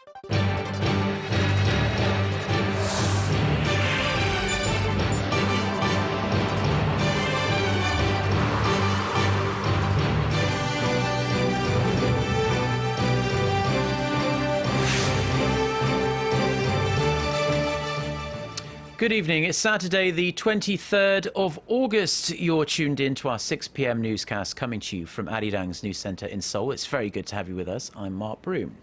Good evening. It's Saturday, the 23rd of August. You're tuned in to our 6 p.m. newscast coming to you from Arirang's news centre in Seoul. It's very good to have you with us. I'm Mark Broome.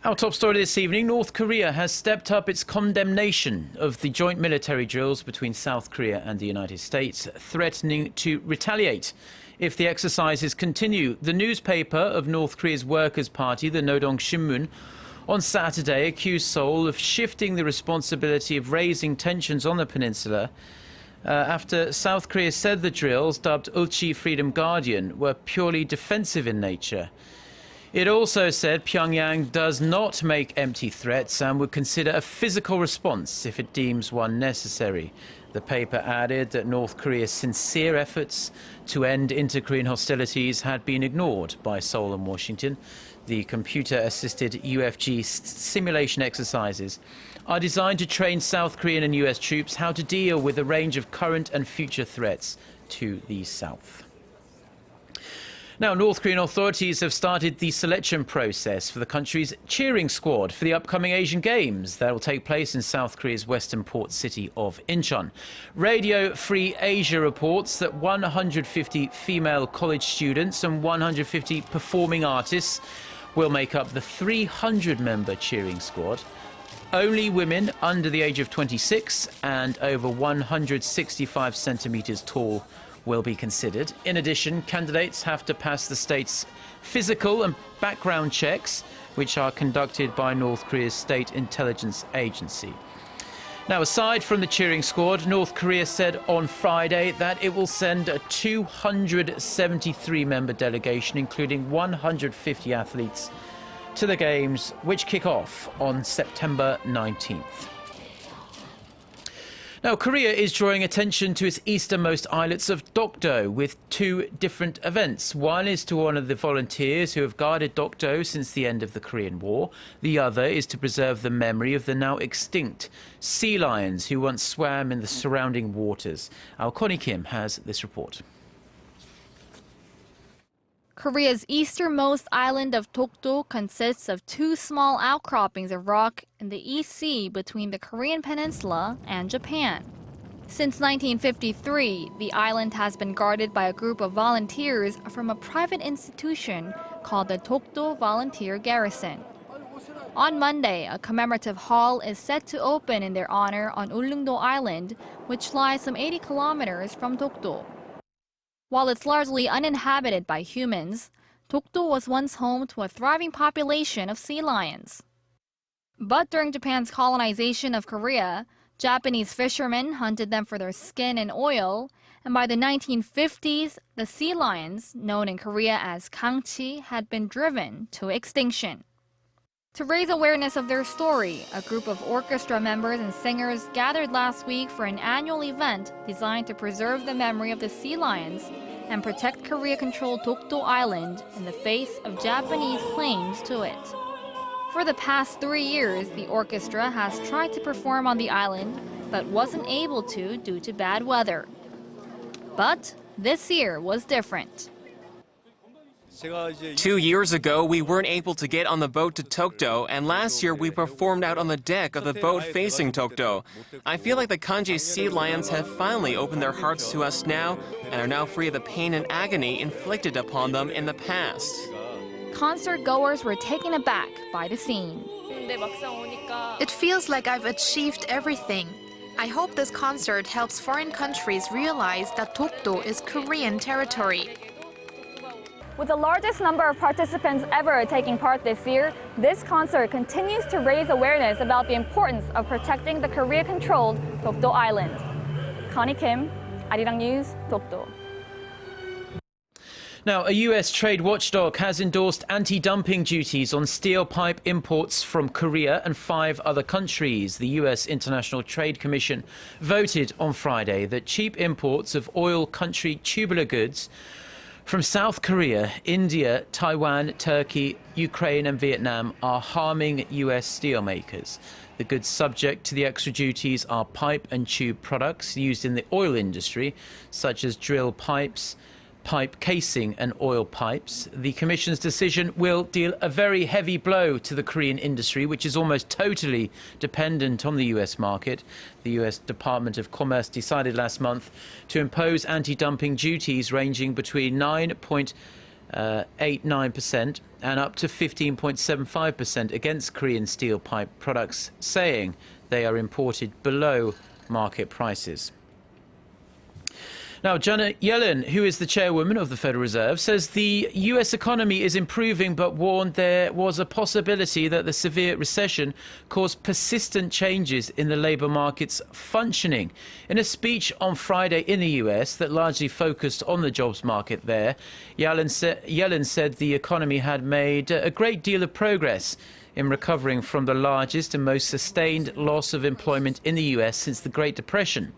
Our top story this evening, North Korea has stepped up its condemnation of the joint military drills between South Korea and the United States, threatening to retaliate if the exercises continue. The newspaper of North Korea's Workers' Party, the Rodong Sinmun, on Saturday accused Seoul of shifting the responsibility of raising tensions on the peninsula after South Korea said the drills, dubbed Ulchi Freedom Guardian, were purely defensive in nature. It also said Pyongyang does not make empty threats and would consider a physical response if it deems one necessary. The paper added that North Korea's sincere efforts to end inter-Korean hostilities had been ignored by Seoul and Washington. The computer-assisted UFG simulation exercises are designed to train South Korean and US troops how to deal with a range of current and future threats to the south. Now, North Korean authorities have started the selection process for the country's cheering squad for the upcoming Asian Games that will take place in South Korea's western port city of Incheon. Radio Free Asia reports that 150 female college students and 150 performing artists will make up the 300-member cheering squad. Only women under the age of 26 and over 165 centimetres tall will be considered. In addition, candidates have to pass the state's physical and background checks, which are conducted by North Korea's state intelligence agency. Now, aside from the cheering squad, North Korea said on Friday that it will send a 273-member delegation, including 150 athletes, to the Games, which kick off on September 19th. Now, Korea is drawing attention to its easternmost islets of Dokdo with two different events. One is to honour the volunteers who have guarded Dokdo since the end of the Korean War. The other is to preserve the memory of the now extinct sea lions who once swam in the surrounding waters. Our Connie Kim has this report. Korea's easternmost island of Dokdo consists of two small outcroppings of rock in the East Sea between the Korean peninsula and Japan. Since 1953, the island has been guarded by a group of volunteers from a private institution called the Dokdo Volunteer Garrison. On Monday, a commemorative hall is set to open in their honor on Ulleungdo Island, which lies some 80 kilometers from Dokdo. While it's largely uninhabited by humans, Dokdo was once home to a thriving population of sea lions. But during Japan's colonization of Korea, Japanese fishermen hunted them for their skin and oil, and by the 1950s, the sea lions, known in Korea as gangchi, had been driven to extinction. To raise awareness of their story, a group of orchestra members and singers gathered last week for an annual event designed to preserve the memory of the sea lions and protect Korea-controlled Dokdo Island in the face of Japanese claims to it. For the past 3 years, the orchestra has tried to perform on the island, but wasn't able to due to bad weather. But this year was different. 2 years ago, we weren't able to get on the boat to Dokdo, and last year we performed out on the deck of the boat facing Dokdo. I feel like the Kanji Sea Lions have finally opened their hearts to us now and are now free of the pain and agony inflicted upon them in the past. Concert goers were taken aback by the scene. It feels like I've achieved everything. I hope this concert helps foreign countries realize that Dokdo is Korean territory. With the largest number of participants ever taking part this year, this concert continues to raise awareness about the importance of protecting the Korea-controlled Dokdo Island. Connie Kim, Arirang News, Dokdo. Now, a US trade watchdog has endorsed anti-dumping duties on steel pipe imports from Korea and 5 other countries. The US International Trade Commission voted on Friday that cheap imports of oil country tubular goods From South Korea, India, Taiwan, Turkey, Ukraine and Vietnam are harming US steelmakers. The goods subject to the extra duties are pipe and tube products used in the oil industry, such as drill pipes, pipe casing and oil pipes. The Commission's decision will deal a very heavy blow to the Korean industry, which is almost totally dependent on the US market. The US Department of Commerce decided last month to impose anti-dumping duties ranging between 9.89% and up to 15.75% against Korean steel pipe products, saying they are imported below market prices. Now, Janet Yellen, who is the chairwoman of the Federal Reserve, says the US economy is improving, but warned there was a possibility that the severe recession caused persistent changes in the labour market's functioning. In a speech on Friday in the US that largely focused on the jobs market there, Yellen said the economy had made a great deal of progress in recovering from the largest and most sustained loss of employment in the US since the Great Depression.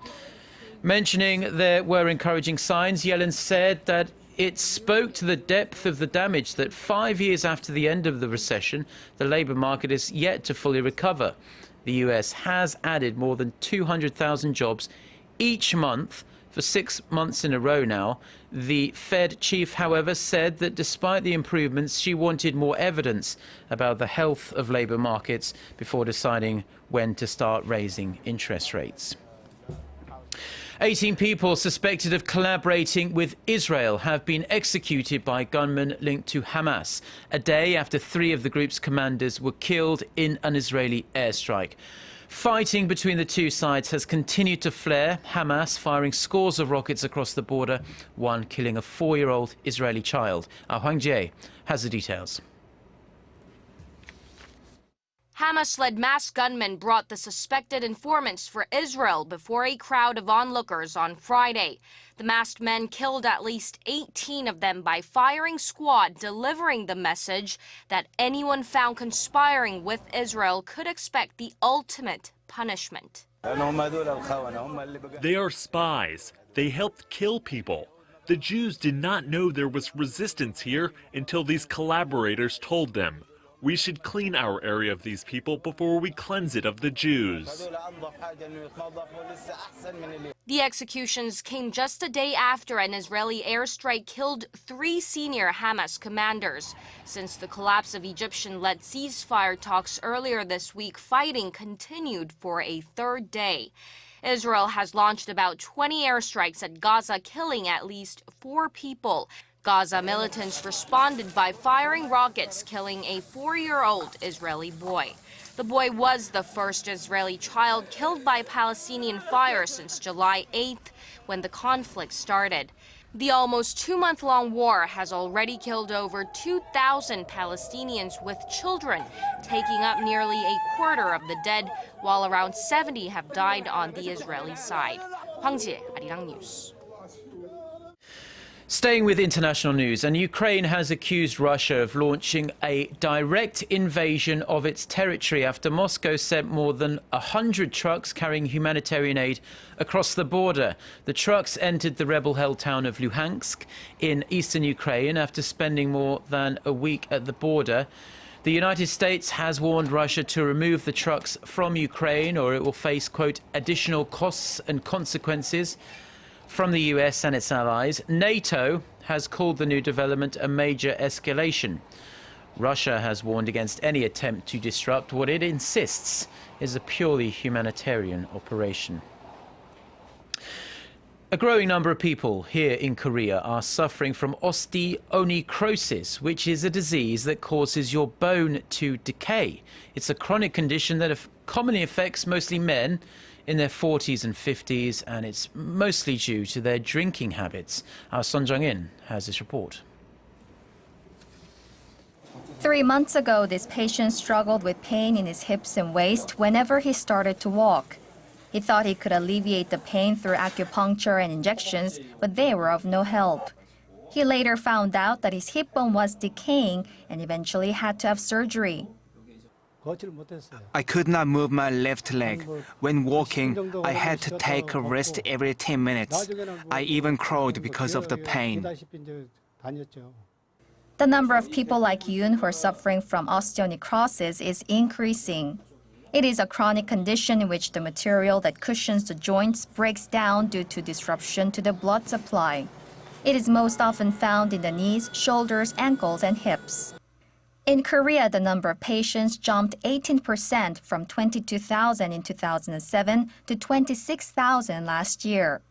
Mentioning there were encouraging signs, Yellen said that it spoke to the depth of the damage that 5 years after the end of the recession, the labour market is yet to fully recover. The US has added more than 200,000 jobs each month for 6 months in a row now. The Fed chief, however, said that despite the improvements, she wanted more evidence about the health of labour markets before deciding when to start raising interest rates. 18 people suspected of collaborating with Israel have been executed by gunmen linked to Hamas, a day after 3 of the group's commanders were killed in an Israeli airstrike. Fighting between the two sides has continued to flare, Hamas firing scores of rockets across the border, one killing a 4-year-old Israeli child. Hwang Jae has the details. Hamas-led masked gunmen brought the suspected informants for Israel before a crowd of onlookers on Friday. The masked men killed at least 18 of them by firing squad, delivering the message that anyone found conspiring with Israel could expect the ultimate punishment. They are spies. They helped kill people. The Jews did not know there was resistance here until these collaborators told them. We should clean our area of these people before we cleanse it of the Jews. The executions came just a day after an Israeli airstrike killed 3 senior Hamas commanders. Since the collapse of Egyptian-led ceasefire talks earlier this week, fighting continued for a 3rd day. Israel has launched about 20 airstrikes at Gaza, killing at least 4 people. Gaza militants responded by firing rockets, killing a 4-year-old Israeli boy. The boy was the first Israeli child killed by Palestinian fire since July 8th, when the conflict started. The almost 2-month-long war has already killed over 2,000 Palestinians, with children taking up nearly a quarter of the dead, while around 70 have died on the Israeli side. Hwang Jae, Arirang News. Staying with international news, and Ukraine has accused Russia of launching a direct invasion of its territory after Moscow sent more than 100 trucks carrying humanitarian aid across the border. The trucks entered the rebel-held town of Luhansk in eastern Ukraine after spending more than a week at the border. The United States has warned Russia to remove the trucks from Ukraine, or it will face, quote, additional costs and consequences from the US and its allies. NATO has called the new development a major escalation. Russia has warned against any attempt to disrupt what it insists is a purely humanitarian operation. A growing number of people here in Korea are suffering from Osteonecrosis, which is a disease that causes your bone to decay. It's a chronic condition that commonly affects mostly men in their 40s and 50s, and it's mostly due to their drinking habits. Our Son Jung-in has this report. 3 months ago, this patient struggled with pain in his hips and waist whenever he started to walk. He thought he could alleviate the pain through acupuncture and injections, but they were of no help. He later found out that his hip bone was decaying and eventually had to have surgery. I could not move my left leg. When walking, I had to take a rest every 10 minutes. I even crawled because of the pain. The number of people like Yoon who are suffering from osteonecrosis is increasing. It is a chronic condition in which the material that cushions the joints breaks down due to disruption to the blood supply. It is most often found in the knees, shoulders, ankles, and hips. In Korea, the number of patients jumped 18% from 22,000 in 2007 to 26,000 last year.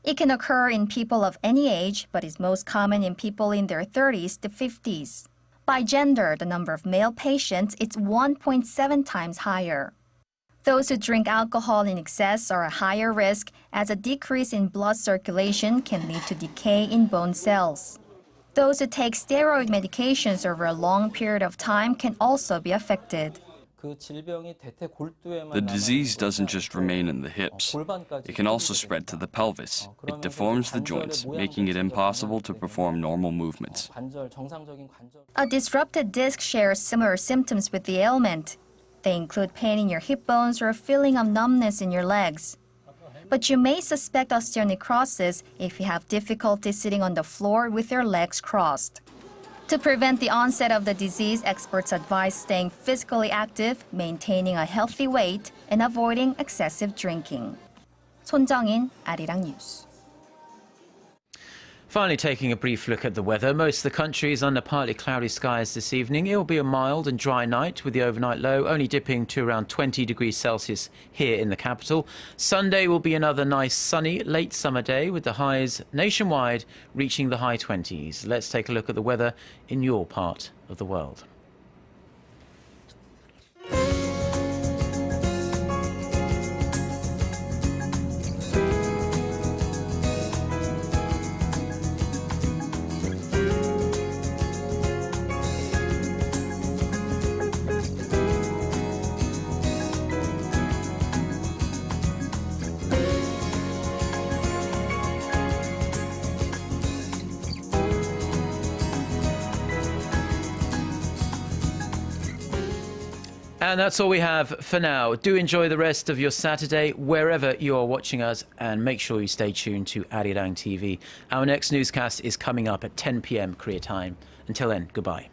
It can occur in people of any age, but is most common in people in their 30s to 50s. By gender, the number of male patients is 1.7 times higher. Those who drink alcohol in excess are a higher risk, as a decrease in blood circulation can lead to decay in bone cells. Those who take steroid medications over a long period of time can also be affected. The disease doesn't just remain in the hips. It can also spread to the pelvis. It deforms the joints, making it impossible to perform normal movements. A disrupted disc shares similar symptoms with the ailment. They include pain in your hip bones or a feeling of numbness in your legs. But you may suspect osteonecrosis if you have difficulty sitting on the floor with your legs crossed. To prevent the onset of the disease, experts advise staying physically active, maintaining a healthy weight, and avoiding excessive drinking. 손정인, 아리랑 뉴스. Finally, taking a brief look at the weather. Most of the country is under partly cloudy skies this evening. It will be a mild and dry night with the overnight low only dipping to around 20 degrees Celsius here in the capital. Sunday will be another nice sunny late summer day with the highs nationwide reaching the high 20s. Let's take a look at the weather in your part of the world. And that's all we have for now. Do enjoy the rest of your Saturday wherever you are watching us, and make sure you stay tuned to Arirang TV. Our next newscast is coming up at 10 p.m. Korea time. Until then, goodbye.